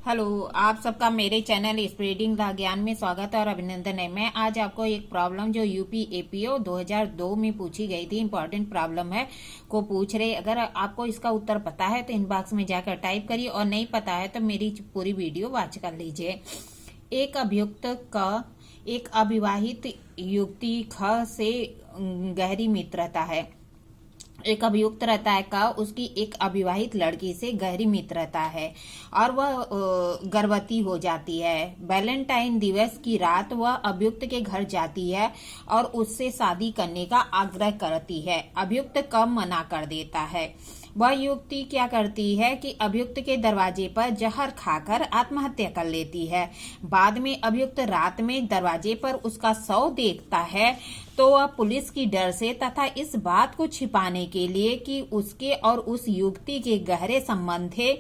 Hello, आप सबका मेरे चैनल स्प्रेडिंग द ज्ञान में स्वागत है और अभिनंदन है। मैं आज आपको एक प्रॉब्लम जो यूपी एपीओ 2002 में पूछी गई थी, इंपॉर्टेंट प्रॉब्लम है, को पूछ रहे। अगर आपको इसका उत्तर पता है तो इनबॉक्स में जाकर टाइप करिए और नहीं पता है तो मेरी पूरी वीडियो वॉच कर लीजिए। एक अभियुक्त का एक अविवाहित युवती ख से गहरी मित्रता है। एक अभियुक्त रहता है का उसकी एक अविवाहित लड़की से गहरी मित्रता है और वह गर्भवती हो जाती है। वैलेंटाइन दिवस की रात वह अभियुक्त के घर जाती है और उससे शादी करने का आग्रह करती है। अभियुक्त कब मना कर देता है। वह युवती क्या करती है कि अभियुक्त के दरवाजे पर जहर खाकर आत्महत्या कर लेती है। बाद में अभियुक्त रात में दरवाजे पर उसका शव देखता है तो वह पुलिस की डर से तथा इस बात को छिपाने के लिए कि उसके और उस युवती के गहरे संबंध थे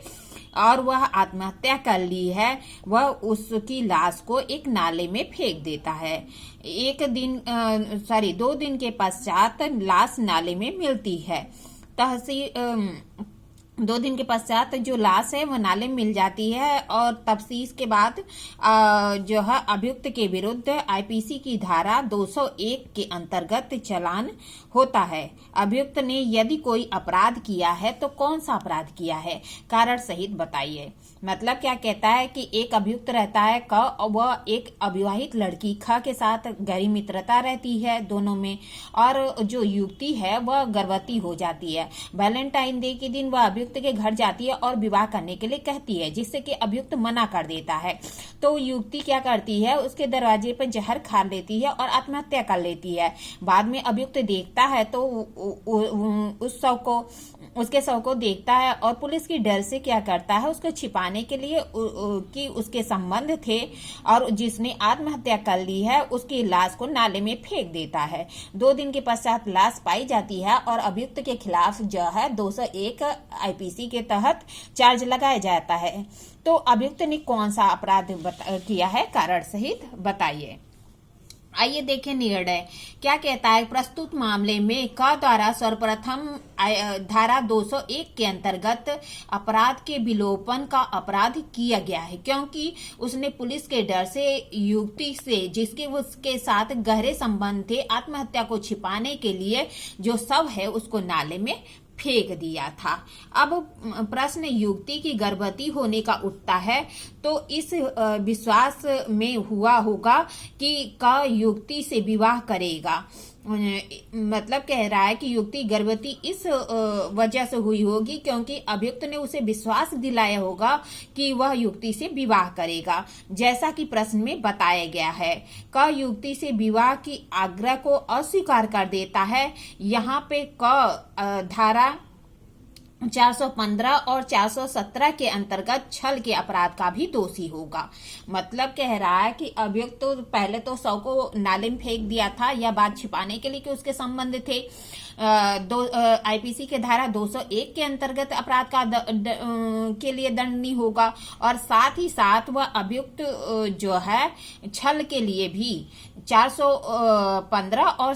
और वह आत्महत्या कर ली है, वह उसकी लाश को एक नाले में फेंक देता है। 2 दिन के पश्चात लाश नाले में मिलती है। 2 दिन के पश्चात जो लाश है वह नाले में मिल जाती है और तफ्तीश के बाद जो है अभियुक्त के विरुद्ध आईपीसी की धारा 201 के अंतर्गत चालान होता है। अभियुक्त ने यदि कोई अपराध किया है तो कौन सा अपराध किया है, कारण सहित बताइए। मतलब क्या कहता है कि एक अभियुक्त रहता है क, वह एक अविवाहित लड़की ख के साथ गहरी मित्रता रहती है दोनों में, और जो युवती है वह गर्भवती हो जाती है। वैलेंटाइन डे के दिन वह अभियुक्त के घर जाती है और विवाह करने के लिए कहती है, जिससे कि अभियुक्त मना कर देता है। तो युवती क्या करती है, उसके दरवाजे पर जहर खा लेती है और आत्महत्या कर लेती है। बाद में अभियुक्त देखता है तो उसके शव को देखता है और पुलिस की डर से क्या करता है, उसको छिपाने के लिए कि उसके संबंध थे और जिसने आत्महत्या कर ली है उसकी लाश को नाले में फेंक देता है। 2 दिन के पश्चात लाश पाई जाती है और अभियुक्त के खिलाफ जो है 201 आईपीसी के तहत चार्ज लगाया जाता है। तो अभियुक्त ने कौन सा अपराध किया है, कारण सहित बताइए। आइए देखें निर्णय क्या कहता है। प्रस्तुत मामले में क द्वारा सर्वप्रथम धारा 201 के अंतर्गत अपराध के विलोपन का अपराध किया गया है, क्योंकि उसने पुलिस के डर से युवती से जिसके उसके साथ गहरे संबंध थे आत्महत्या को छिपाने के लिए जो शव है उसको नाले में फेंक दिया था। अब प्रश्न युवती की गर्भवती होने का उठता है तो इस विश्वास में हुआ होगा कि का युवती से विवाह करेगा। मतलब कह रहा है कि युवती गर्भवती इस वजह से हुई होगी क्योंकि अभियुक्त ने उसे विश्वास दिलाया होगा कि वह युवती से विवाह करेगा, जैसा कि प्रश्न में बताया गया है। क युवती से विवाह की आग्रह को अस्वीकार कर देता है। यहाँ पे क धारा 415 और 417 के अंतर्गत छल के अपराध का भी दोषी होगा। मतलब कह रहा है कि अभियुक्त तो पहले तो शव को नाले में फेंक दिया था या बात छिपाने के लिए कि उसके संबंध थे। आईपीसी के धारा 201 के अंतर्गत अपराध का के लिए दंडनीय होगा और साथ ही साथ वह अभियुक्त जो है छल के लिए भी 415 और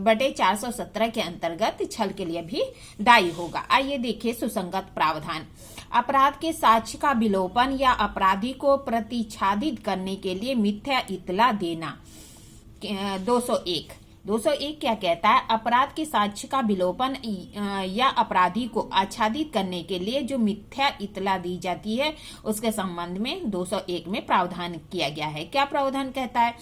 बटे 417 के अंतर्गत छल के लिए भी दायी होगा। आइए देखिए सुसंगत प्रावधान। अपराध के साक्ष्य का विलोपन या अपराधी को प्रतिच्छादित करने के लिए मिथ्या इत्तला देना। 201 क्या कहता है, अपराध के साक्ष्य का विलोपन या अपराधी को आच्छादित करने के लिए जो मिथ्या इत्तला दी जाती है उसके संबंध में 201 में प्रावधान किया गया है। क्या प्रावधान कहता है,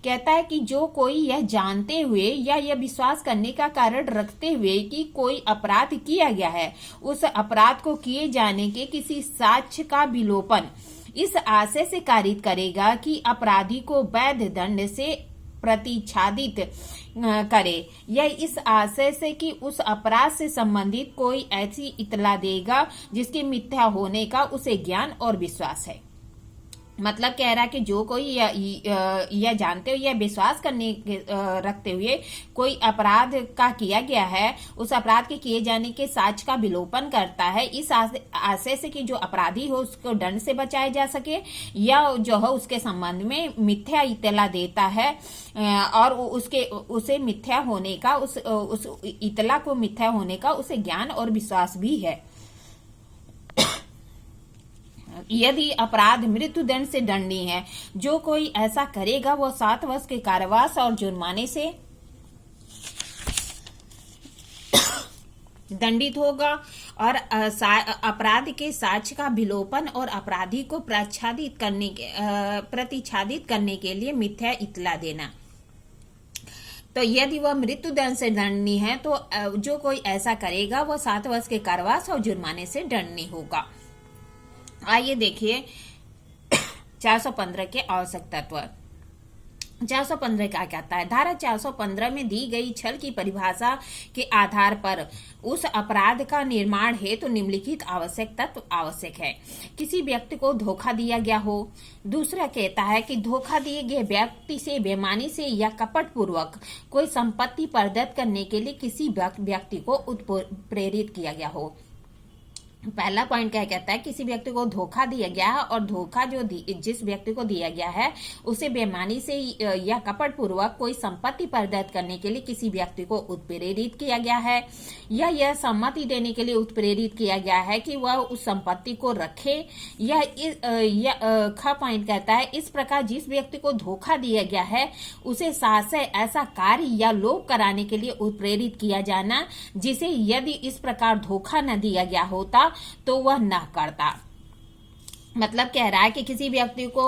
कहता है कि जो कोई यह जानते हुए या यह विश्वास करने का कारण रखते हुए कि कोई अपराध किया गया है उस अपराध को किए जाने के किसी साक्ष्य का विलोपन इस आशय से कारित करेगा कि अपराधी को वैध दंड से प्रतिच्छादित करे, यह इस आशय से कि उस अपराध से संबंधित कोई ऐसी इत्तला देगा जिसके मिथ्या होने का उसे ज्ञान और विश्वास है। मतलब कह रहा है कि जो कोई यह जानते हुए यह विश्वास करने रखते हुए कोई अपराध का किया गया है उस अपराध के किए जाने के साक्ष्य का विलोपन करता है इस आशय से कि जो अपराधी हो उसको दंड से बचाया जा सके या जो है उसके संबंध में मिथ्या इत्तला देता है और उसे मिथ्या होने का उस इत्तला को मिथ्या होने का उसे ज्ञान और विश्वास भी है। यदि अपराध मृत्युदंड से दंडनीय है, जो कोई ऐसा करेगा वो 7 वर्ष के कारावास और जुर्माने से दंडित होगा और अपराध के साक्ष्य का विलोपन और अपराधी को प्रतिच्छादित करने के लिए मिथ्या इत्तला देना। तो यदि वह मृत्युदंड से दंडनीय है तो जो कोई ऐसा करेगा वह 7 वर्ष के कारावास और जुर्माने से दंडनीय होगा। आइए देखिए 415 के आवश्यक तत्व। 415 क्या कहता है? धारा 415 में दी गई छल की परिभाषा के आधार पर उस अपराध का निर्माण हेतु निम्नलिखित आवश्यक तत्व आवश्यक है। किसी व्यक्ति को धोखा दिया गया हो। दूसरा कहता है कि धोखा दिए गए व्यक्ति से बेईमानी से या कपट पूर्वक कोई संपत्ति प्रदत्त करने के लिए किसी व्यक्ति को उत्प्रेरित किया गया हो। पहला पॉइंट क्या कहता है? किसी व्यक्ति को धोखा दिया गया है और धोखा जो जिस व्यक्ति को दिया गया है उसे बेईमानी से या कपट पूर्वक कोई संपत्ति प्रदत्त करने के लिए किसी व्यक्ति को उत्प्रेरित किया गया है, या यह सम्मति देने के लिए उत्प्रेरित किया गया है कि वह उस संपत्ति को रखे, या ख पॉइंट कहता है इस प्रकार जिस व्यक्ति को धोखा दिया गया है उसे साहस्य ऐसा कार्य या लोभ कराने के लिए उत्प्रेरित किया जाना जिसे यदि इस प्रकार धोखा न दिया गया होता तो वह न करता। मतलब कह रहा है कि किसी व्यक्ति को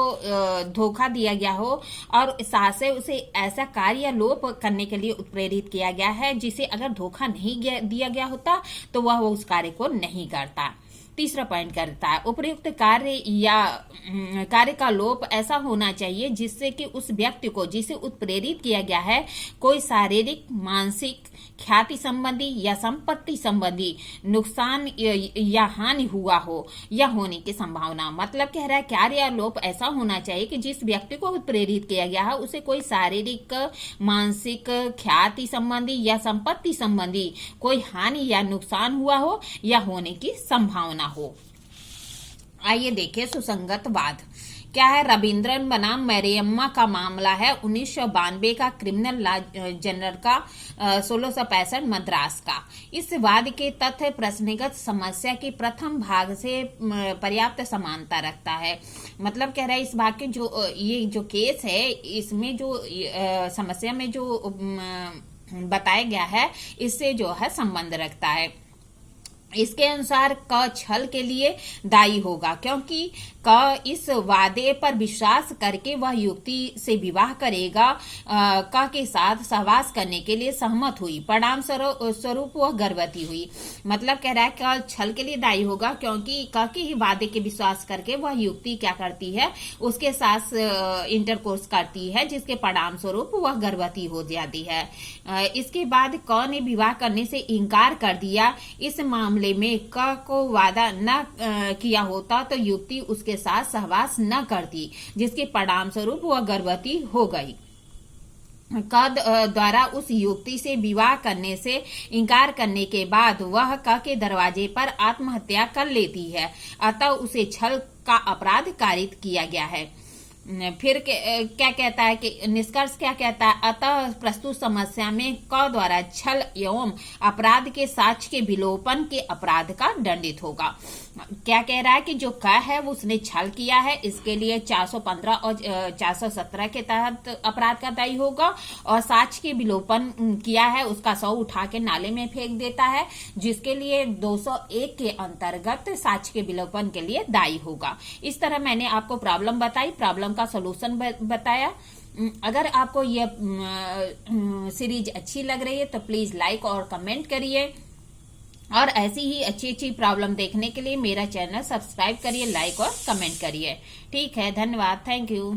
धोखा दिया गया हो और साहस्य उसे ऐसा कार्य या लोभ करने के लिए उत्प्रेरित किया गया है जिसे अगर धोखा नहीं दिया गया होता तो वह उस कार्य को नहीं करता। तीसरा पॉइंट करता है उपयुक्त कार्य का लोप ऐसा होना चाहिए जिससे कि उस व्यक्ति को जिसे उत्प्रेरित किया गया है कोई शारीरिक, मानसिक, ख्याति संबंधी या संपत्ति संबंधी नुकसान या हानि हुआ हो या होने की संभावना। मतलब कह रहा है कार्य या लोप ऐसा होना चाहिए कि जिस व्यक्ति को उत्प्रेरित किया गया है उसे कोई शारीरिक, मानसिक, ख्याति संबंधी या संपत्ति संबंधी कोई हानि या नुकसान हुआ हो या होने की संभावना हो। आइए देखिए सुसंगतवाद क्या है। रविंद्रन बनाम मैरियम्मा का मामला है 1992 का क्रिमिनल लॉ जनरल का 1665 मद्रास का। इस वाद के तथ्य प्रश्नगत समस्या के प्रथम भाग से पर्याप्त समानता रखता है। मतलब कह रहा है इस भाग के ये जो केस है इसमें जो समस्या में जो बताया गया है इससे जो है संबंध रखता है। इसके अनुसार क छल के लिए दायी होगा क्योंकि क इस वादे पर विश्वास करके वह युवती से विवाह करेगा, क के साथ सहवास करने के लिए सहमत हुई, परिणाम स्वरूप वह गर्भवती हुई। मतलब कह रहा है क छल के लिए दायी होगा क्योंकि क के ही वादे के विश्वास करके वह युवती क्या करती है, उसके साथ इंटरकोर्स करती है जिसके परिणाम स्वरूप वह गर्भवती हो जाती है। इसके बाद क ने विवाह करने से इनकार कर दिया। इस मामले में क को वादा न किया होता तो युवती उसके साथ सहवास न करती जिसके परिणाम स्वरूप वह गर्भवती हो गई। क द्वारा उस युवती से विवाह करने से इनकार करने के बाद वह क के दरवाजे पर आत्महत्या कर लेती है, अतः उसे छल का अपराध कारित किया गया है। फिर क्या कहता है कि निष्कर्ष क्या कहता है, अतः प्रस्तुत समस्या में क द्वारा छल एवं अपराध के साक्ष्य के विलोपन के अपराध का दंडित होगा। क्या कह रहा है कि जो क है वो उसने छल किया है, इसके लिए 415 और 417 के तहत अपराध का दायी होगा, और साक्ष्य के विलोपन किया है उसका शव उठा के नाले में फेंक देता है जिसके लिए 201 के अंतर्गत साक्ष्य के विलोपन के लिए दायी होगा। इस तरह मैंने आपको प्रॉब्लम बताई, प्रॉब्लम का सॉल्यूशन बताया। अगर आपको यह सीरीज अच्छी लग रही है तो प्लीज लाइक और कमेंट करिए, और ऐसी ही अच्छी अच्छी प्रॉब्लम देखने के लिए मेरा चैनल सब्सक्राइब करिए, लाइक और कमेंट करिए। ठीक है, धन्यवाद, थैंक यू।